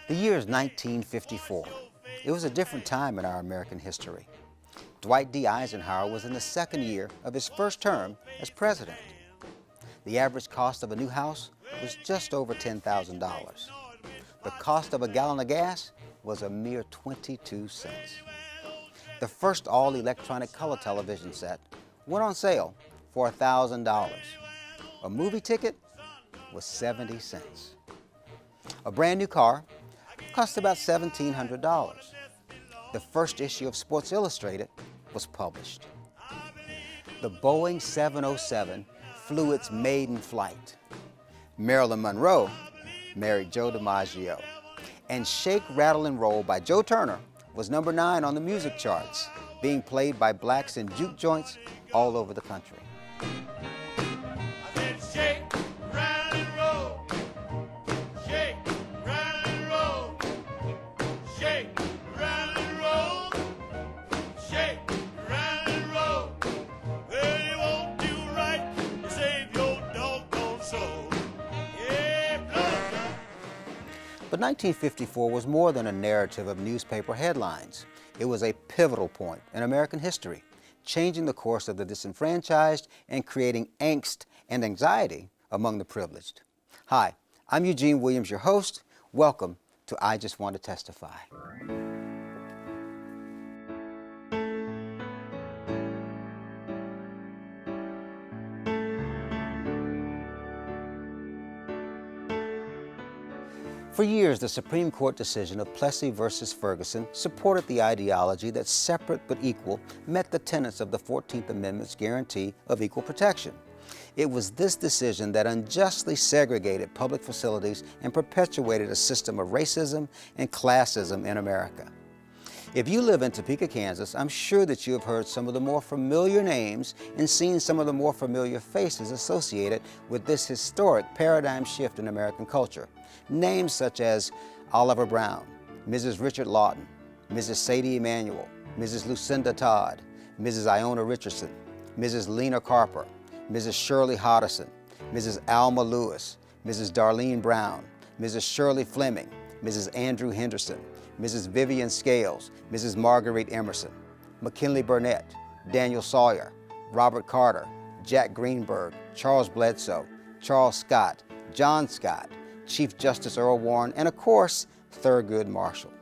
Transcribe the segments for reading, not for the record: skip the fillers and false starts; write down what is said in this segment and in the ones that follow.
The year is 1954. It was a different time in our American history. Dwight D. Eisenhower was in the second year of his first term as president. The average cost of a new house was just over $10,000. The cost of a gallon of gas was a mere 22 cents. The first all-electronic color television set went on sale for $1,000. A movie ticket was 70 cents. A brand new car cost about $1,700. The first issue of Sports Illustrated was published. The Boeing 707 flew its maiden flight. Marilyn Monroe married Joe DiMaggio. And Shake, Rattle, and Roll by Joe Turner was number 9 on the music charts, being played by blacks in juke joints all over the country. But 1954 was more than a narrative of newspaper headlines. It was a pivotal point in American history, changing the course of the disenfranchised and creating angst and anxiety among the privileged. Hi, I'm Eugene Williams, your host. Welcome to I Just Want to Testify. For years, the Supreme Court decision of Plessy versus Ferguson supported the ideology that separate but equal met the tenets of the 14th Amendment's guarantee of equal protection. It was this decision that unjustly segregated public facilities and perpetuated a system of racism and classism in America. If you live in Topeka, Kansas, I'm sure that you have heard some of the more familiar names and seen some of the more familiar faces associated with this historic paradigm shift in American culture. Names such as Oliver Brown, Mrs. Richard Lawton, Mrs. Sadie Emanuel, Mrs. Lucinda Todd, Mrs. Iona Richardson, Mrs. Lena Carper, Mrs. Shirley Hodison, Mrs. Alma Lewis, Mrs. Darlene Brown, Mrs. Shirley Fleming, Mrs. Andrew Henderson, Mrs. Vivian Scales, Mrs. Marguerite Emerson, McKinley Burnett, Daniel Sawyer, Robert Carter, Jack Greenberg, Charles Bledsoe, Charles Scott, John Scott, Chief Justice Earl Warren, and of course, Thurgood Marshall.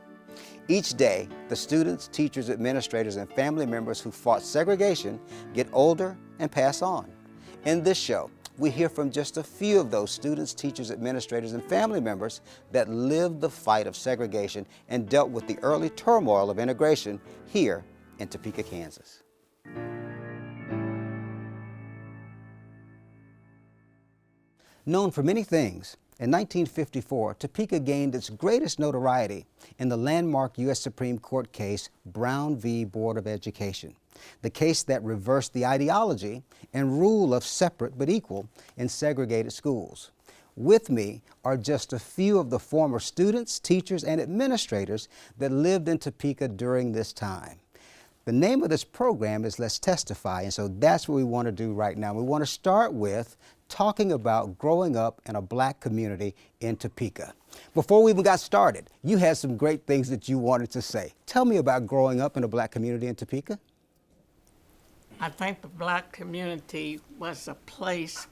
Each day, the students, teachers, administrators, and family members who fought segregation get older and pass on. In this show, we hear from just a few of those students, teachers, administrators, and family members that lived the fight of segregation and dealt with the early turmoil of integration here in Topeka, Kansas. Known for many things, in 1954, Topeka gained its greatest notoriety in the landmark U.S. Supreme Court case Brown v. Board of Education, the case that reversed the ideology and rule of separate but equal in segregated schools. With me are just a few of the former students, teachers, and administrators that lived in Topeka during this time. The name of this program is Let's Testify, and so that's what we want to do right now. We want to start with talking about growing up in a black community in Topeka. Before we even got started, you had some great things that you wanted to say. Tell me about growing up in a black community in Topeka. I think the black community was a place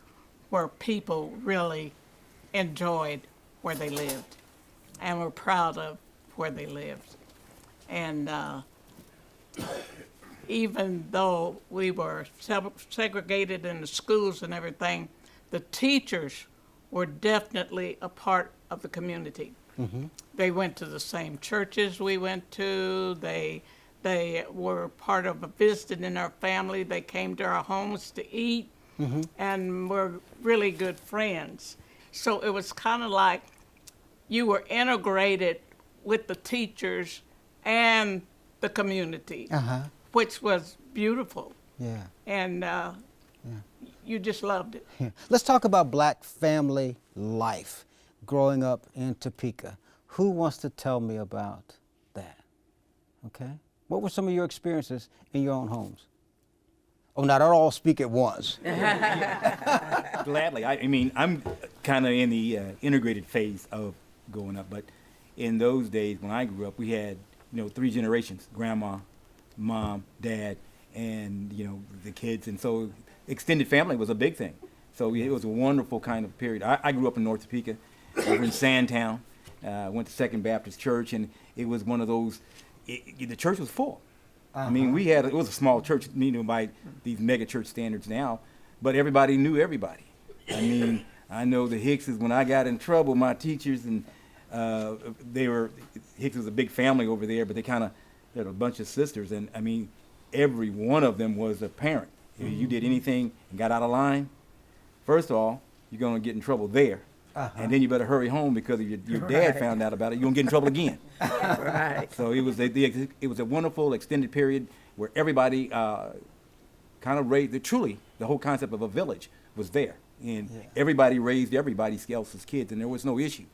where people really enjoyed where they lived and were proud of where they lived. And even though we were segregated in the schools and everything, the teachers were definitely a part of the community. Mm-hmm. They went to the same churches we went to. They were part of a visiting in our family. They came to our homes to eat, mm-hmm. and were really good friends. So it was kind of like you were integrated with the teachers and the community, uh-huh. which was beautiful. Yeah. And you just loved it. Yeah. Let's talk about black family life growing up in Topeka. Who wants to tell me about that? Okay. What were some of your experiences in your own homes? Oh, not all speak at once. Gladly. I mean, I'm kind of in the integrated phase of growing up, but in those days when I grew up, we had, 3 generations: grandma, mom, dad, and the kids, and so extended family was a big thing. So it was a wonderful kind of period. I grew up in North Topeka, over in Sandtown. Went to Second Baptist Church, and it was one of those. The church was full. I mean, it was a small church, by these mega church standards now, but everybody knew everybody. I mean, I know the Hickses, when I got in trouble, my teachers, and Hicks was a big family over there, but they kind of had a bunch of sisters, and I mean, every one of them was a parent. If you did anything and got out of line, first of all, you're going to get in trouble there. And then you better hurry home, because if your dad found out about it, you're going to get in trouble again. Right. So it was a wonderful extended period where everybody kind of raised, truly, the whole concept of a village was there. And everybody raised everybody else's kids, and there was no issue.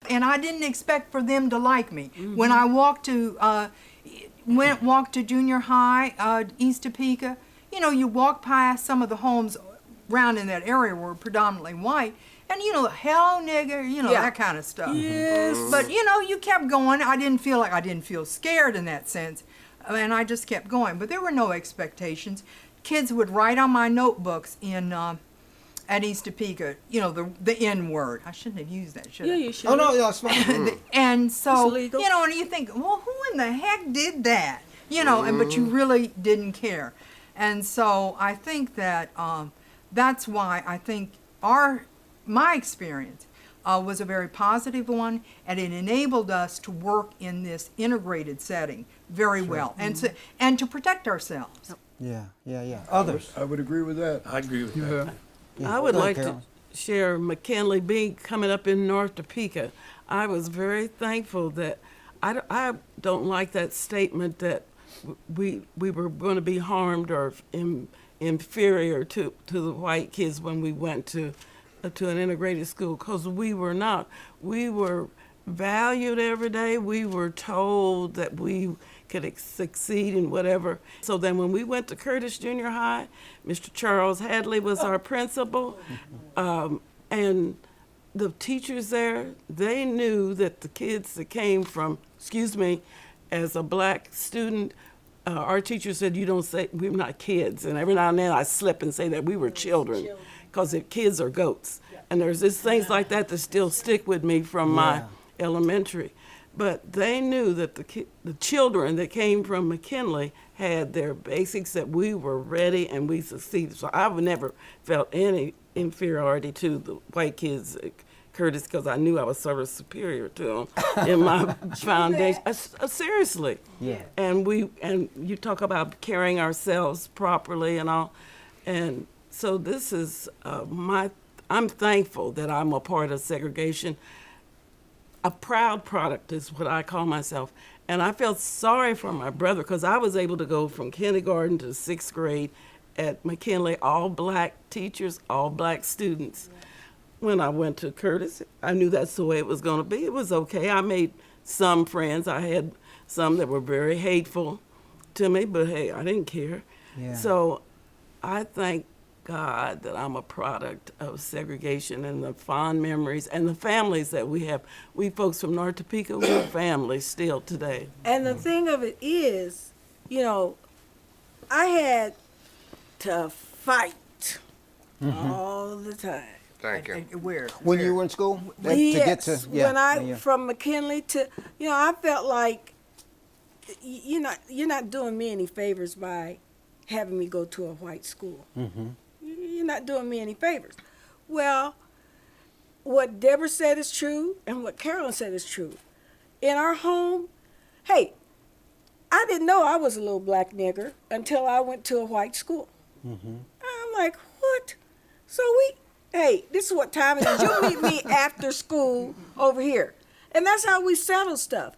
And I didn't expect for them to like me. When I walked to junior high, East Topeka, you walk past some of the homes around in that area were predominantly white, and hell nigger, that kind of stuff. Yes. But you kept going. I didn't feel scared in that sense, and I just kept going. But there were no expectations. Kids would write on my notebooks at East Topeka, the N word. I shouldn't have used that, should I? Yeah, you should. Oh, no, it's fine. And so, It's illegal. and you think, well, who in the heck did that? But you really didn't care. And so I think that that's why I think my experience was a very positive one, and it enabled us to work in this integrated setting very well, and to protect ourselves. Yeah. Others? I would agree with that. I agree with Yeah. I would Go ahead, like to Carol. share McKinley being coming up in North Topeka. I was very thankful that I don't like that statement that we were going to be harmed or inferior to the white kids when we went to an integrated school, because we were not. We were valued every day. We were told that we could succeed in whatever. So then when we went to Curtis Junior High, Mr. Charles Hadley was our principal, and the teachers there, they knew that the kids that came from, as a black student, our teacher said, you don't say, we're not kids. And every now and then I slip and say that we were children, because kids are goats. And there's just things like that that still stick with me from my elementary. But they knew that the children that came from McKinley had their basics, that we were ready and we succeeded. So I've never felt any inferiority to the white kids at Curtis, because I knew I was sort of superior to them in my foundation. Seriously. Yeah. And you talk about carrying ourselves properly and all. And so this is I'm thankful that I'm a part of segregation. A proud product is what I call myself. And I felt sorry for my brother, because I was able to go from kindergarten to 6th grade at McKinley, all black teachers, all black students. When I went to Curtis, I knew that's the way it was going to be. It was okay. I made some friends. I had some that were very hateful to me, but hey, I didn't care. Yeah. So I thank God that I'm a product of segregation and the fond memories and the families that we have. We folks from North Topeka, we're family still today. And the thing of it is, I had to fight all the time. Thank you. Where? When you were in school? Yes, when I yeah. from McKinley to, I felt like you're not doing me any favors by having me go to a white school. Mm-hmm. You're not doing me any favors. Well, what Deborah said is true, and what Carolyn said is true. In our home, hey, I didn't know I was a little black nigger until I went to a white school. Mm-hmm. I'm like, what? So hey, this is what time it is. You meet me after school over here. And that's how we settle stuff.